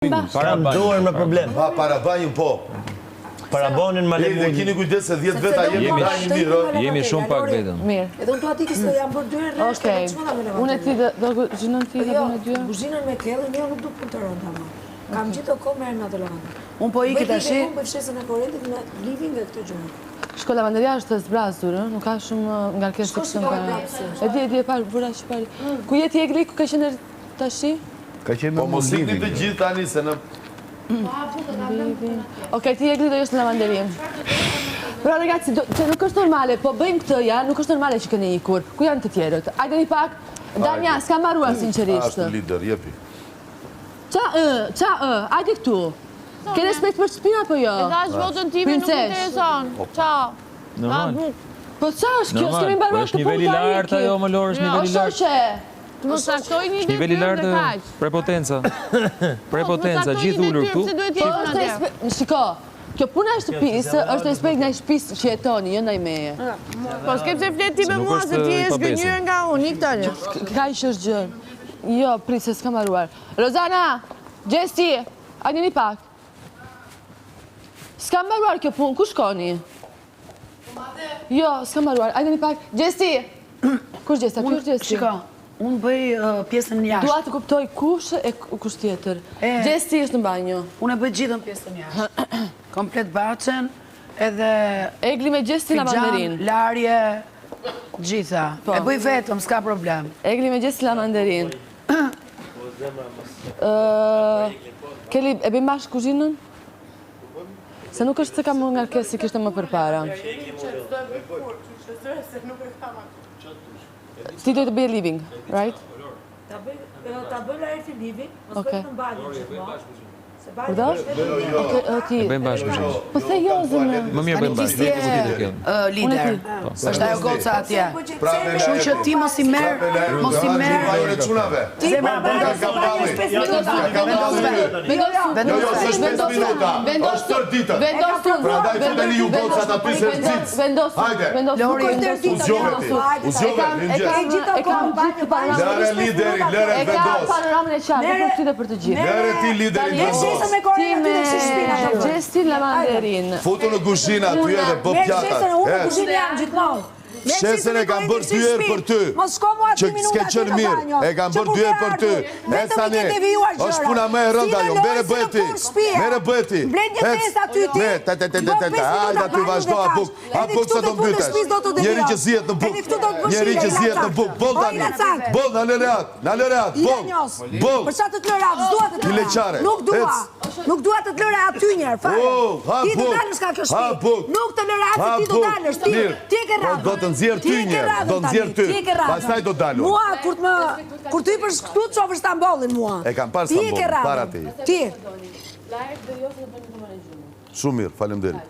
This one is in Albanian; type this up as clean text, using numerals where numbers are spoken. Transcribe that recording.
Para duar me problem. Pa, para banjën po. Para bonin ma Dhe kini kujdes se 10 veta jemi ndajnë mirë. Jemi shumë pak vetëm. Mirë. Edhe unë plati kësë jam bërë dyre rrështë. Okej. Unë e ti do guzhinën ti dhe bërë dyre? Guzhinën me kellën, jo nuk du punë të rënda ma. Kam gjithë o kohë merë në atë lavandë. Unë po i këtë ashi. Unë për fshesën e korentit në living e këtë gjënë. Shko lavanderia është të zbrazur, nuk ka shumë ngarkesë të kështëm para. E di e parë, bura që pari. Ku jeti e gli, ku ka qenë tashi? Ka qenë me mos ikni të gjithë tani se në... Okej, ti e gli do jeshtë në lavanderim. Pra, ragazzi, që nuk është normale, po bëjmë këtë ja, nuk është normale që këne ikur. Ku janë të tjerët? Ajde një pak, Danja, s'ka marruar sinqerisht. Ashtë lider, jepi. Ajde këtu. Ke respekt për shpina, po jo? E dash votën time nuk intereson. Ciao. Normal. Po qa është kjo? S'kemi mbaruar është niveli lartë ajo, më lorë, është niveli lartë. Të më saktoj një dhe Niveli pyrë lartë, dhe kaq. prepotenca. Prepotenca, gjithë ullur këtu. Se duhet jetë në atje. Shiko, kjo puna e shtëpisë është respekt në shtëpisë që jetoni, jo ndaj meje. Po s'kem se flet ti me mua se ti e zgënjur nga unë, një këtënjë. Ka i është gjë. Jo, prit, se s'ka marruar. Rozana, Gjesti, ajde një pak. S'ka marruar kjo punë, ku shkoni? Jo, s'ka marruar, ajde një pak. Gjesti! Kush Gjesta, kjo është Gjesti? Shiko, unë bëj pjesën jashtë. Dua të kuptoj kush e kush tjetër. Gjesti është në banjo. Unë e bëj gjithën pjesën jashtë. Komplet bacen, edhe Egli me Gjesti lavanderin. pijam, larje, gjitha. E bëj vetëm, s'ka problem. Egli me Gjesti lavanderin. Kelly, e bëjmë bashkë kuzhinën? Se nuk është se kam nga ngarkesë si kishte më përpara. Ti dojtë të bëjë living, right? Ta bëjë la erti living, mos bëjë në banjë gjithmonë. Përdo? Ti... E bëjmë bashkë përshim. Po the jo, zëmë. Më mirë bëjmë bashkë, nuk e të kjo. Lider, është ajo goca atje. Kështu që ti mos i merë, Bajën e qunave. Ti ma bërë Ka balli. Vendos Është tërë ditën. Pra daj futeni ju gocat aty se rëzitës. Hajde. Uzjove, Lëre lideri, lëre e ka vendos. panoramën e qartë, për ty dhe për të gjithë. Lëre ti lideri vendos. Ti me Gjesti lavanderin. Futu në kushina aty edhe bë Merë shesën, pjata. unë në kushinë jam gjithmonë. Shesën e kam bërë 2 herë për ty. Mos shko mua 2 Që minuta s'ke qenë mirë. E kam bërë 2 herë për ty. E tani, është puna me e rënda jo. Mere bëti. Mere bëti. Blendje fest aty ti. Hajde aty vazhdo a buk. A buk se do mbytesh. Njeri që zihet në buk. Njeri që zihet në buk. Bol tani. Bol, në lëreat. Në lëreat. Bol. Për çfarë të të lëra? S'dua të të lëra. Nuk dua. Nuk dua të të lëra aty njerë. Ti të dalësh ka kjo shtëpi. Nuk të lëra aty ti do dalësh. Ti ke radhë. Do të nxjerr ty njerë. Do të nxjerr ty. Pastaj do dalur. Mua, kur ty për këtu të qofër Stambollin mua. E kam parë Stambollin, para ti. Ti. Shumë mirë, faleminderit.